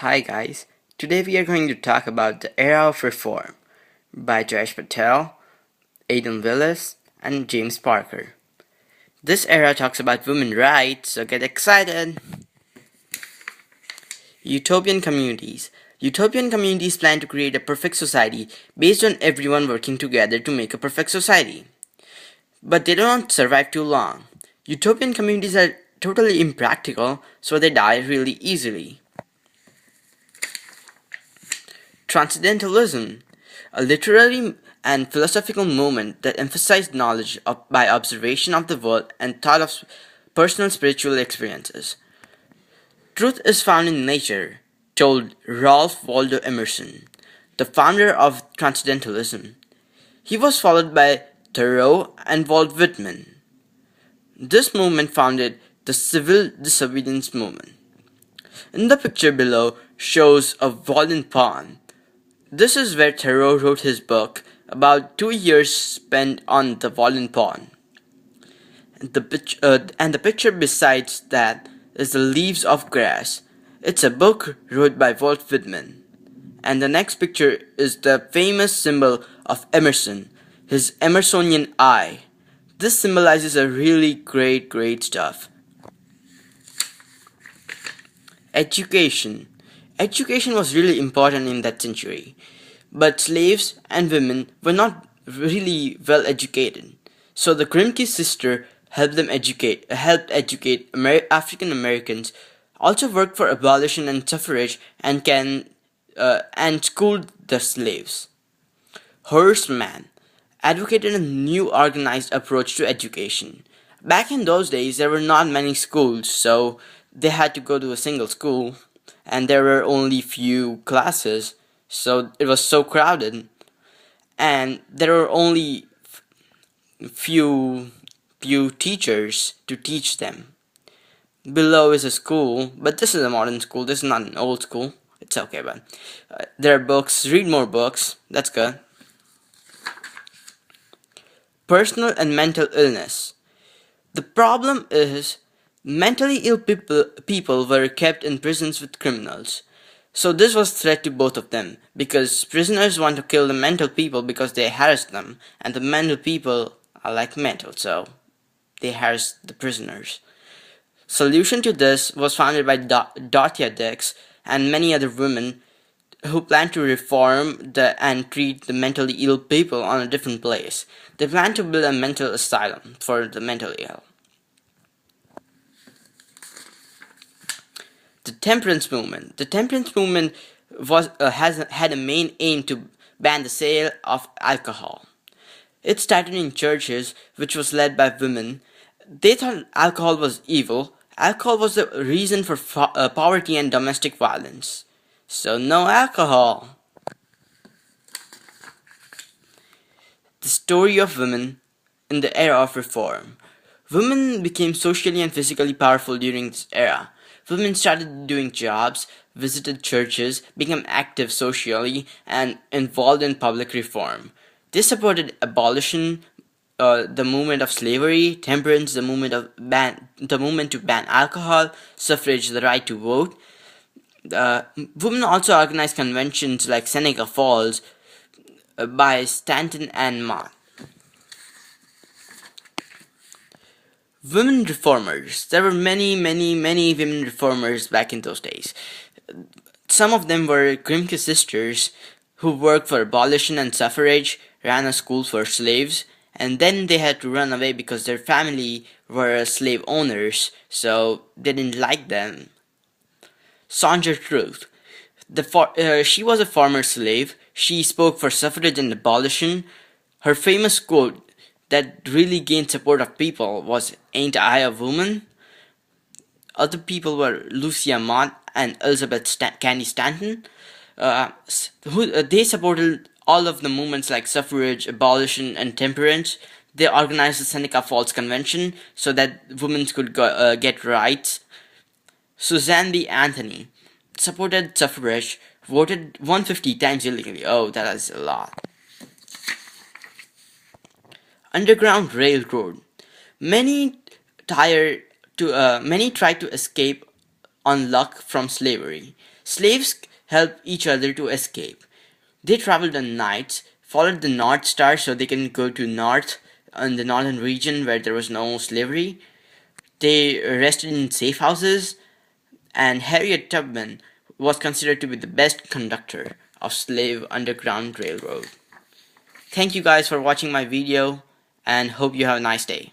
Hi guys, today we are going to talk about the era of reform by Jayesh Aidan and James Parker. This era talks about women's rights, so get excited! Utopian communities. Utopian communities plan to create a perfect society based on everyone working together to make a perfect society. But they don't survive too long. Utopian communities are totally impractical, so they die really easily. Transcendentalism, a literary and philosophical movement that emphasized knowledge by observation of the world and thought of personal spiritual experiences. Truth is found in nature, told Ralph Waldo Emerson, the founder of Transcendentalism. He was followed by Thoreau and Walt Whitman. This movement founded the civil disobedience movement. In the picture below shows a violent pond. This is where Thoreau wrote his book, about 2 years spent on the Walden Pond. And the picture besides that is The Leaves of Grass. It's a book wrote by Walt Whitman. And the next picture is the famous symbol of Emerson, his Emersonian eye. This symbolizes a really great stuff. Education. Education was really important in that century, but slaves and women were not really well educated. So the Grimke sister helped educate African Americans, also worked for abolition and suffrage, and schooled the slaves. Horseman advocated a new organized approach to education. Back in those days, there were not many schools, so they had to go to a single school, and there were only few classes, so it was so crowded, and there were only few teachers to teach them. Below is a school, but this is a modern school. This is not an old school. It's okay, but there are books. Read more books. That's good. Personal and mental illness. The problem is mentally ill people were kept in prisons with criminals. So this was a threat to both of them, because prisoners want to kill the mental people because they harass them, and the mental people are like mental, so they harass the prisoners. Solution to this was founded by Dorothea Dix and many other women who planned to reform and treat the mentally ill people on a different place. They planned to build a mental asylum for the mentally ill. The temperance movement. The temperance movement had a main aim to ban the sale of alcohol. It started in churches, which was led by women. They thought alcohol was evil. Alcohol was the reason for poverty and domestic violence. So no alcohol. The story of women in the era of reform. Women became socially and physically powerful during this era. Women started doing jobs, visited churches, became active socially, and involved in public reform. They supported abolition, the movement of slavery, temperance, the movement to ban alcohol, suffrage, the right to vote. Women also organized conventions like Seneca Falls by Stanton and Mott. Women reformers. There were many women reformers back in those days. Some of them were Grimke sisters who worked for abolition and suffrage, ran a school for slaves, and then they had to run away because their family were slave owners, so they didn't like them. Sonja Truth. She was a former slave. She spoke for suffrage and abolition. Her famous quote that really gained support of people was "Ain't I a woman?" Other people were Lucia Mott and Elizabeth Cady Stanton. They supported all of the movements like suffrage, abolition, and temperance. They organized the Seneca Falls Convention so that women could get rights. Suzanne B. Anthony supported suffrage, voted 150 times illegally. Oh, that is a lot. Underground Railroad. Many tried to escape on luck from slavery. Slaves helped each other to escape. They traveled on nights, followed the North Star so they can go to north in the northern region where there was no slavery. They rested in safe houses, and Harriet Tubman was considered to be the best conductor of slave underground railroad. Thank you guys for watching my video and hope you have a nice day.